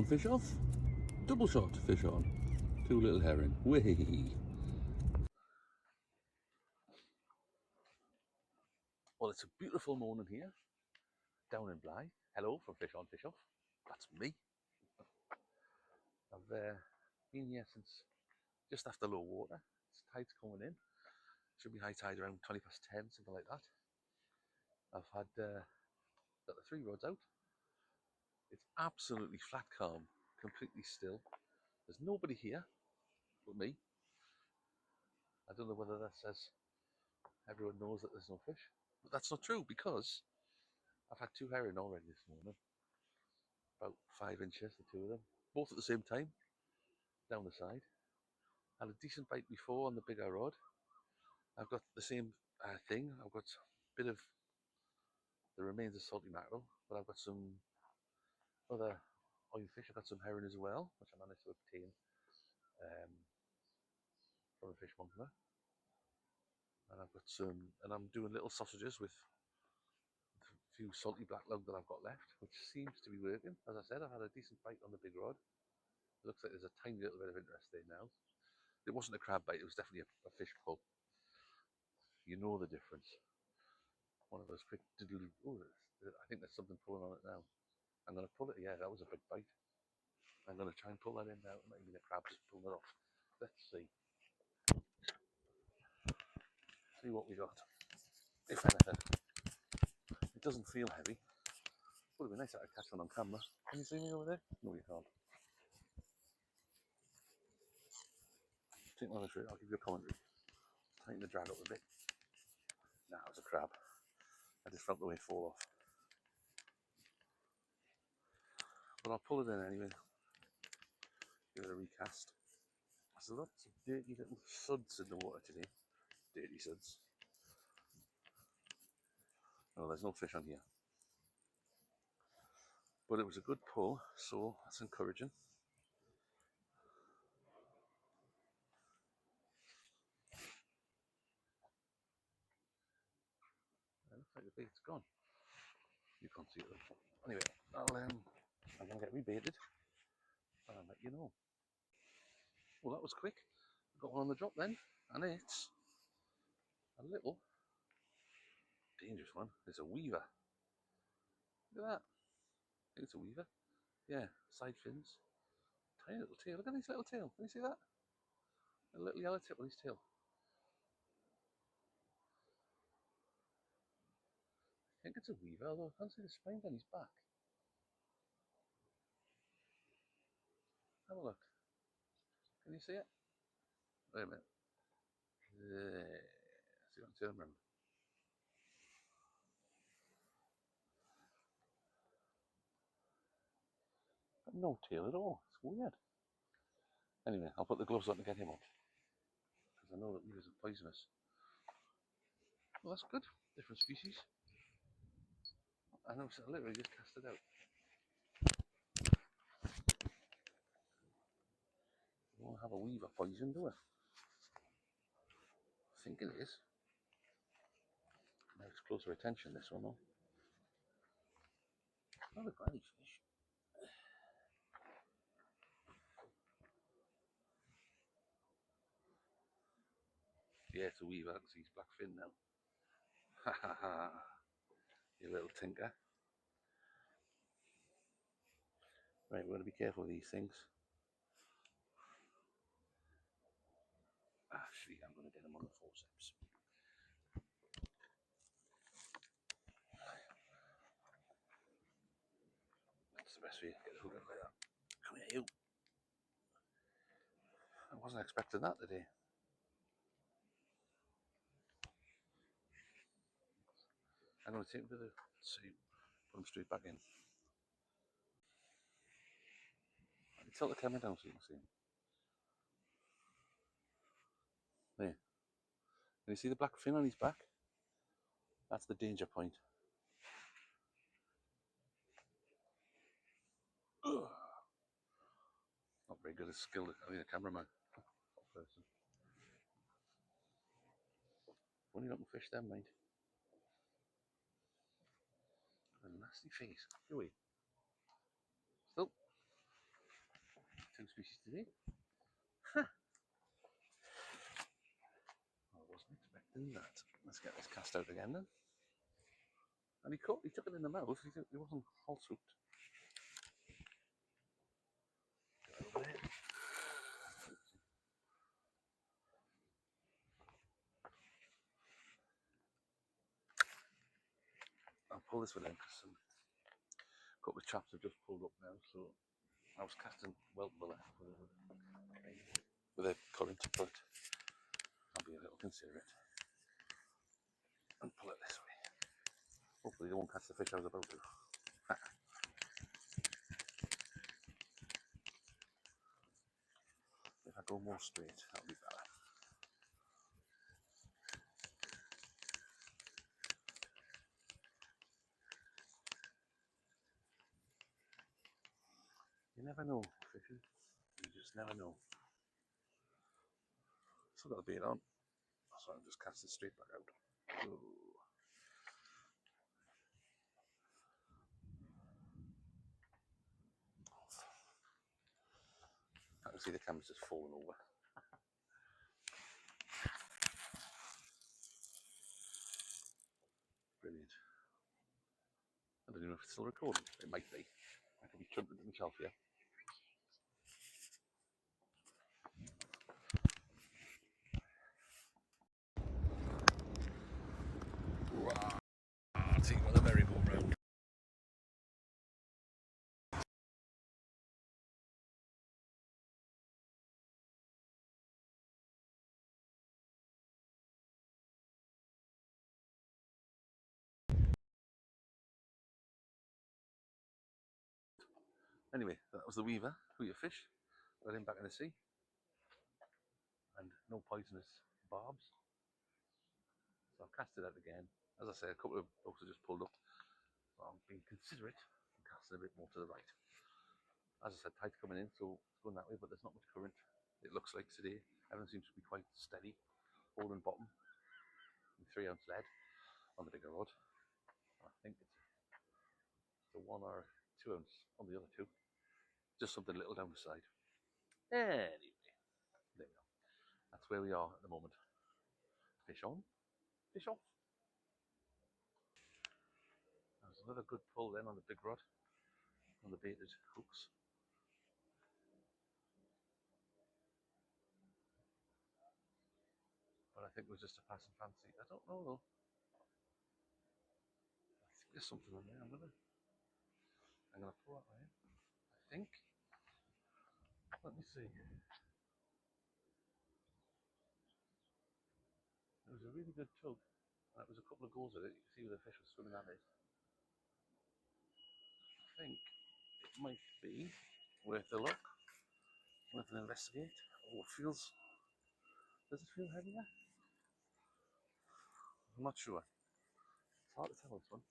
on, fish off. Double shot, fish on. Two little herring. Way. Well, it's a beautiful morning here, down in Blyth. Hello from Fish On, Fish Off. That's me. I've been here since just after low water. Tide's coming in. Should be high tide around 10, something like that. I've had got the 3 rods out. It's absolutely flat calm, completely still. There's nobody here but me. I don't know whether that says everyone knows that there's no fish, but that's not true because I've had 2 herring already this morning. About 5 inches, the 2 of them, both at the same time, down the side. Had a decent bite before on the bigger rod. I've got the same thing. I've got a bit of the remains of salty mackerel, but I've got some other oil fish. I've got some herring as well, which I managed to obtain from a fishmonger. And I've got some, and I'm doing little sausages with a few salty black lug that I've got left, which seems to be working. As I said, I've had a decent bite on the big rod. It looks like there's a tiny little bit of interest there now. It wasn't a crab bite, it was definitely a fish pull. You know the difference. One of those quick diddly, oh, I think there's something pulling on it now. I'm going to pull it, yeah, that was a big bite. I'm going to try and pull that in now. It might be the crab just pulling it off. Let's see. See what we got. If anything. It doesn't feel heavy. Would have been nice if I could catch one on camera. Can you see me over there? No, you can't. Take one of the I'll give you a commentary. Tighten the drag up a bit. Nah, it was a crab. I just felt the way fall off. But I'll pull it in anyway. Give it a recast. There's lots of dirty little suds in the water today. Dirty suds. Oh, there's no fish on here. But it was a good pull, so that's encouraging. It looks like the bait's gone. You can't see it though. Anyway, I'm going to get rebaited and I'll let you know. Well, that was quick. I got one on the drop then, and it's a little dangerous one. It's a weaver. Look at that. I think it's a weaver. Yeah, side fins. Tiny little tail. Look at his little tail. Can you see that? A little yellow tip on his tail. I think it's a weaver, although I can't see the spine on his back. Have a look. Can you see it? Wait a minute. There. See what I'm turning around. Got no tail at all. It's weird. Anyway, I'll put the gloves on to get him off. Because I know that weavers are poisonous. Well, that's good. Different species. I know, so I literally just cast it out. We won't have a weaver poison, do we? I think it is. Now it's closer attention, this one, though. Not a granny fish. Yeah, it's a weaver. I can see his black fin now. Ha ha ha. You little tinker. Right, we're going to be careful with these things. Actually, I'm going to get them on the forceps. That's the best way to get the hook out like that. Come here, you. I wasn't expecting that today. I'm going to take them to the sea, put them straight back in. Let me tilt the camera down so you can see them. There. Can you see the black fin on his back? That's the danger point. Ugh. Not very good at skill. I mean, a cameraman. Person. Funny looking fish, them, mate. A nasty face. Go away. Still. today. I wasn't expecting that. Let's get this cast out again then. And he took it in the mouth. He wasn't all souped. I'll pull this one in because a couple of chaps have just pulled up now. So I was casting well to the left with a current, but I'll be a little considerate and pull it this way. Hopefully they won't catch the fish I was about to. If I go more straight, that'll be better. You never know, fishing. You just never know. Still got the bait on, so I'm just casting straight back out. Ooh. I can see the camera's just falling over. Brilliant. I don't even know if it's still recording. It might be. I could be chumping to myself here. Wow. See what the merry-go-round. Anyway, that was the weaver, who you fish. Got him back in the sea. And no poisonous barbs. So I've cast it out again. As I say, a couple of folks have just pulled up. So I'm being considerate and casting a bit more to the right. As I said, tide's coming in, so it's going that way, but there's not much current. It looks like today. Everything seems to be quite steady. Holding bottom. 3 ounce lead on the bigger rod. I think it's a 1 or 2 ounce on the other two. Just something little down the side. Anyway, there we go. That's where we are at the moment. Fish on, fish off. There's another good pull then on the big rod, on the baited hooks. But I think it was just a passing fancy. I don't know though. I think there's something on there. I'm gonna pull that way. I think. Let me see. It was a really good tug. That was a couple of goals at it. You can see where the fish was swimming at it. I think it might be worth a look, worth an investigate. Oh, it feels. Does it feel heavier? I'm not sure. It's hard to tell this one.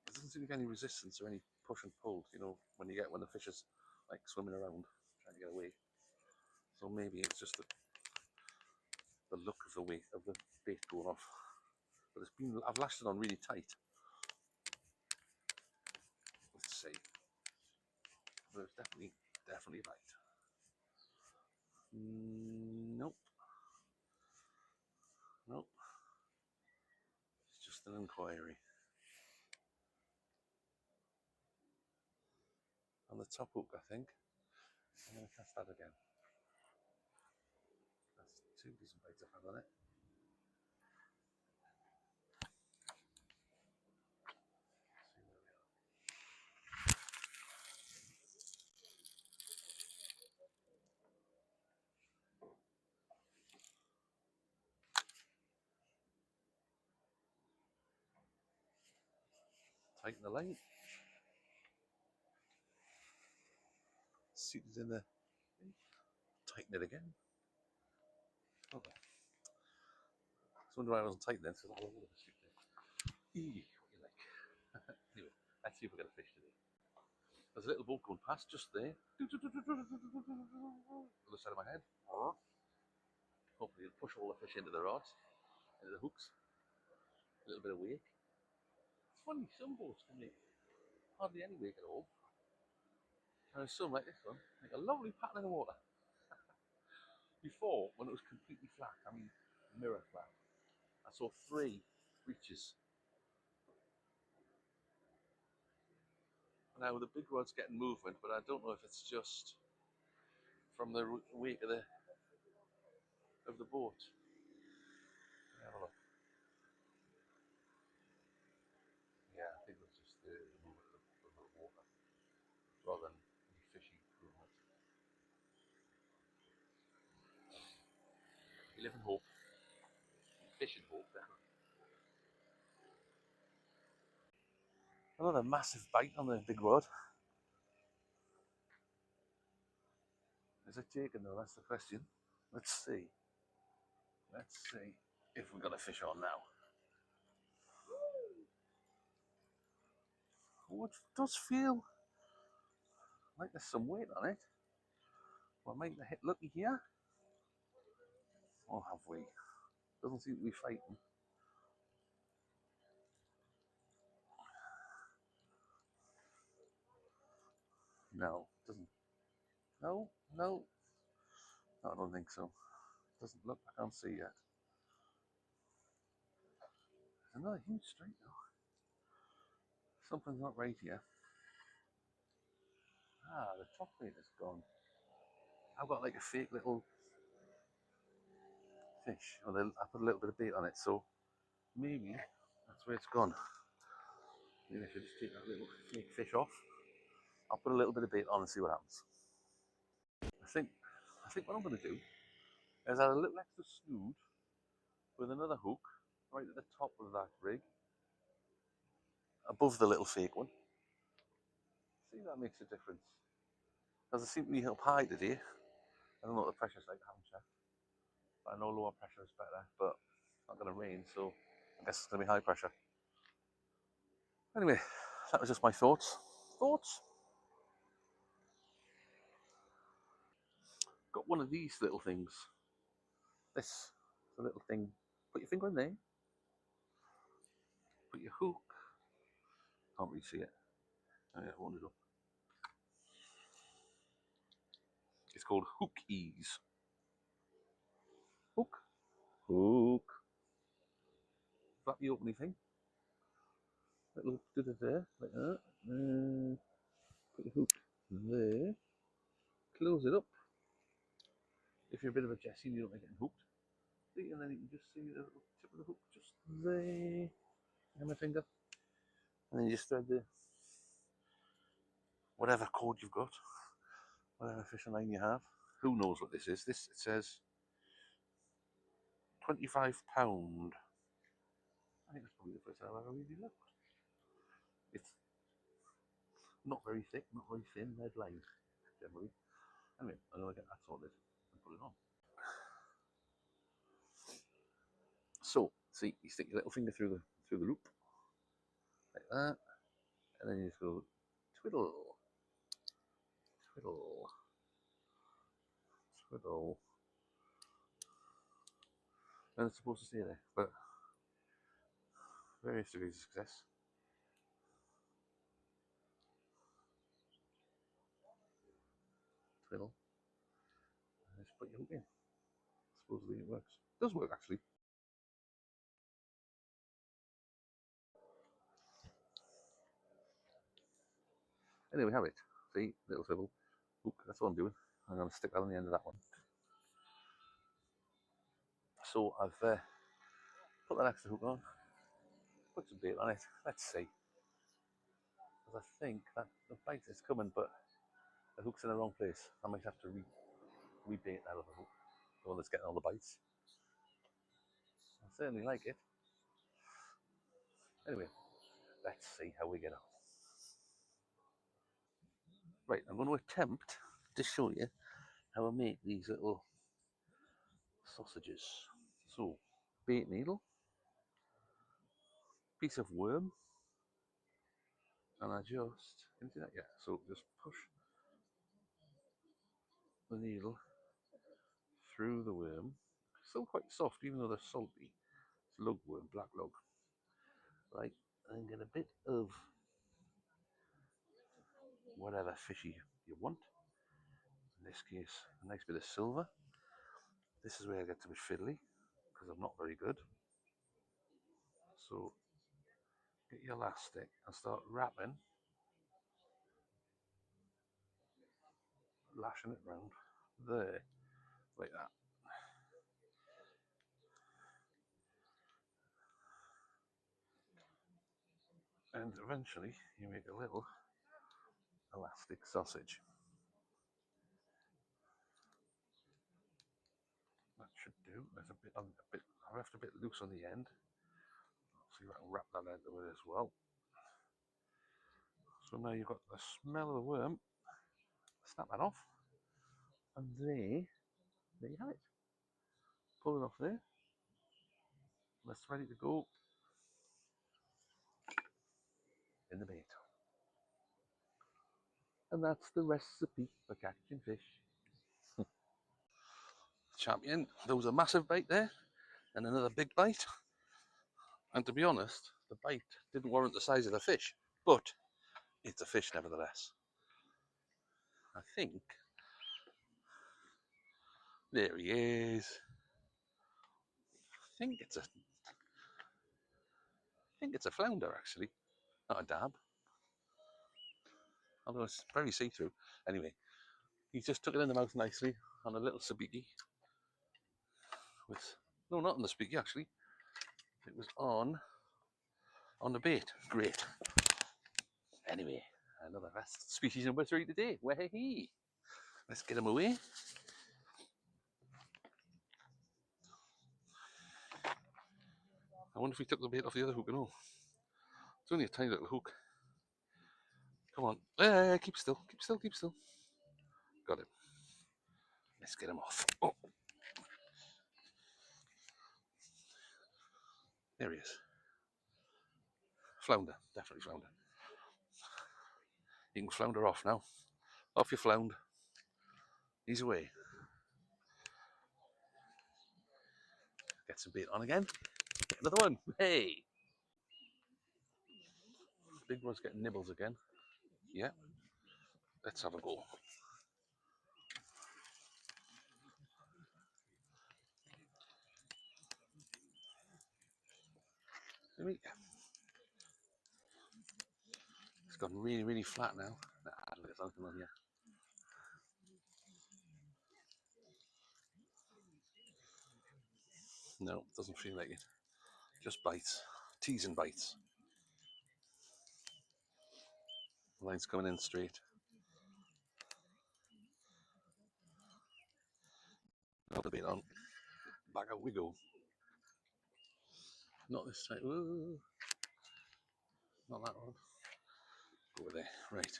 There doesn't seem to be any resistance or any push and pull, you know, when the fish is like swimming around trying to get away. So maybe it's just the look of the weight of the bait going off. But I've lashed it on really tight. Let's see. But it's definitely light. Nope. Nope. It's just an inquiry. On the top hook, I think. I'm going to cast that again. That's 2 decent bites I've had on it. Tighten the line. Seated in the. Tighten it again. Oh. I was wondering why I wasn't tightening it. All over the street there. What you like? Anyway, let's see if we get a fish today. There's a little boat going past just there. Other side of my head. Hopefully it'll push all the fish into the rods, into the hooks. A little bit of wake. It's funny, some boats can make hardly any wake at all. And some like this one, like a lovely pattern in the water. Before, when it was completely flat, I mean mirror flat, I saw 3 reaches. Now the big rod's getting movement, but I don't know if it's just from the weight of the boat. Have a look. Yeah, I think it's just the movement of the water rather than any fishy movement. You live in hope. You fish in hope, definitely. Another massive bite on the big rod. Is it taken though? That's the question. Let's see. Let's see if we've got a fish on now. Oh, it does feel like there's some weight on it. We're making a hit lucky here. Or have we? Doesn't seem to be fighting. No, doesn't. No, no. No, I don't think so. Doesn't look. I can't see yet. There's another huge strike though. Something's not right here. Ah, the top plate is gone. I've got like a fake little fish. Or I put a little bit of bait on it, so maybe that's where it's gone. Maybe I should just take that little fake fish off. I'll put a little bit of bait on and see what happens. I think what I'm going to do is add a little extra snood with another hook right at the top of that rig, above the little fake one. See if that makes a difference. Because it seems to be up high today. I don't know what the pressure's like, I haven't checked. I know lower pressure is better, but it's not going to rain, so I guess it's going to be high pressure. Anyway, that was just my thoughts. Got one of these little things. This, the little thing. Put your finger in there. Put your hook. Can't really see it. Oh, yeah, hold it up. It's called Hook Ease. Hook. Hook. Is that the opening thing? Little did it there, like that. Put your hook there. Close it up. If you're a bit of a Jessie and you don't like getting hooked, and then you can just see the little tip of the hook just there. And my finger. And then you just thread the whatever cord you've got, whatever fishing line you have. Who knows what this is? This, it says £25. I think that's probably the first time I've ever really looked. It's not very thick, not very thin, red line generally. Anyway, I'm gonna get that sorted and put it on. So, see, you stick your little finger through the loop like that, and then you just go twiddle, twiddle, twiddle, and it's supposed to stay there, but various degrees of success. Twiddle, and just put your hook in. Supposedly it works. It does work actually. Anyway, we have it. See, little swivel. Hook, that's what I'm doing. I'm going to stick that on the end of that one. So I've put that extra hook on, put some bait on it. Let's see. Because I think that the bite is coming, but the hook's in the wrong place. I might have to rebait that other hook, the one that's getting all the bites. I certainly like it. Anyway, let's see how we get on. Right, I'm going to attempt to show you how I make these little sausages. So, bait needle, piece of worm, and I just, can you see that? Yeah, so just push the needle through the worm. Still quite soft, even though they're salty. It's lugworm, black lug. Right, and get a bit of whatever fishy you want. In this case, a nice bit of silver. This is where I get a bit fiddly because I'm not very good. So get your elastic and start wrapping, lashing it round there, like that. And eventually you make a little elastic sausage. That should do. There's I left a bit loose on the end. See if I can wrap that into it as well. So now you've got the smell of the worm. Snap that off. And there you have it. Pull it off there. That's ready to go in the bait. And that's the recipe for catching fish. Champion, there was a massive bite there and another big bite. And to be honest, the bite didn't warrant the size of the fish, but it's a fish nevertheless. I think, there he is. I think it's a flounder actually, not a dab. Although it's very see-through. Anyway, he just took it in the mouth nicely on a little sabiki. No, not on the sabiki actually. It was on the bait. Great. Anyway, another species number 3 today. Wahey! Let's get him away. I wonder if he took the bait off the other hook and all. It's only a tiny little hook. Come on. Hey, keep still. Keep still. Keep still. Got him. Let's get him off. Oh. There he is. Flounder. Definitely flounder. You can flounder off now. Off your flound. He's away. Get some bait on again. Get another one. Hey! Big one's getting nibbles again. Yeah. Let's have a go. It's gone really, really flat now. There's nothing on here. No, doesn't feel like it. Just bites. Teasing bites. Line's coming in straight. Got the bait on. Back out we go. Not this time. Ooh. Not that one. Over there. Right.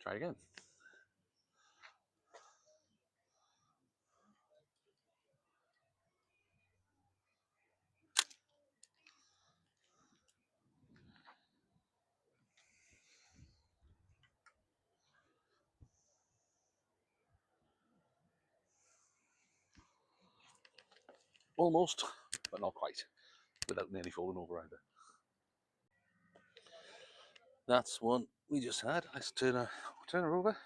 Try again. Almost, but not quite. Without nearly falling over either. That's one we just had. Let's turn her over.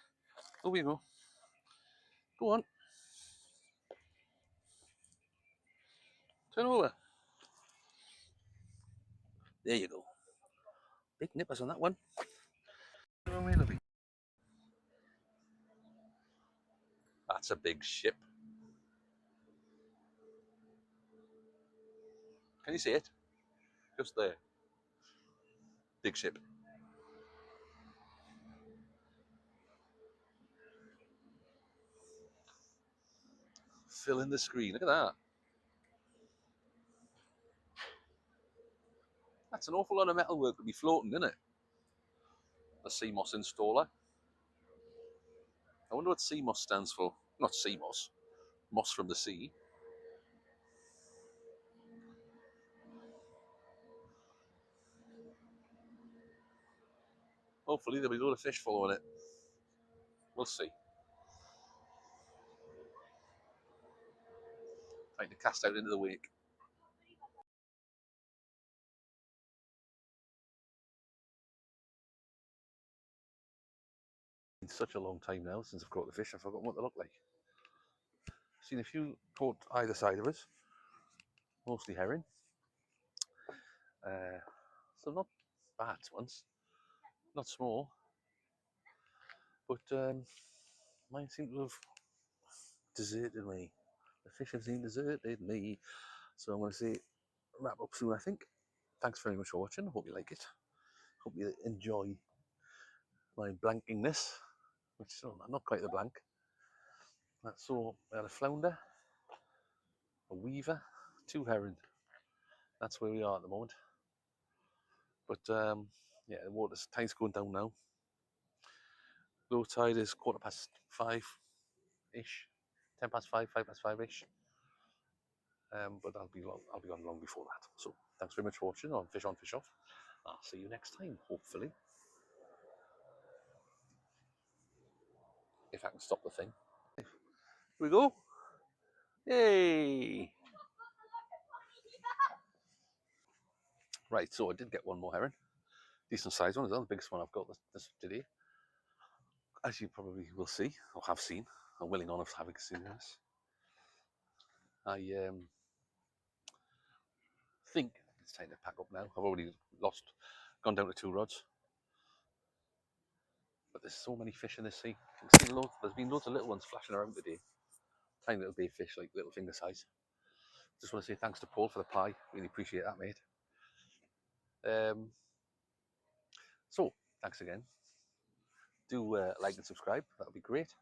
Over you go. Go on. Turn over. There you go. Big nippers on that one. That's a big ship. Can you see it? Just there. Big ship. Fill in the screen. Look at that. That's an awful lot of metalwork to be floating, isn't it? The CMOS installer. I wonder what CMOS stands for. Not CMOS. Moss from the sea. Hopefully there'll be a lot of fish following it. We'll see. Trying to cast out into the wake. It's such a long time now since I've caught the fish, I've forgotten what they look like. Seen a few caught either side of us, mostly herring. So not bad ones, not small, but mine seem to have deserted me. The fish have seen deserted me. So I'm going to say wrap up soon, I think. Thanks very much for watching. Hope you like it. Hope you enjoy my blankingness, which is not quite the blank. So we had a flounder, a weaver, 2 herring. That's where we are at the moment. But yeah, the water's tide's going down now. Low tide is 5:15-ish, 5:10, 5:05-ish. But I'll be on long before that. So thanks very much for watching on Fish On Fish Off. I'll see you next time, hopefully, if I can stop the thing. Here we go. Yay! Right, so I did get one more herring. Decent sized one as well, the biggest one I've got this today. As you probably will see, or have seen, I'm willing on of having seen this. I think it's time to pack up now. I've already gone down to 2 rods. But there's so many fish in this sea. There's been loads of little ones flashing around today. Tiny little bait fish, like little finger size. Just want to say thanks to Paul for the pie. Really appreciate that, mate. So, thanks again. Do like and subscribe. That would be great.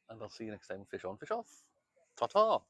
And I'll see you next time. Fish on, fish off. Ta-ta.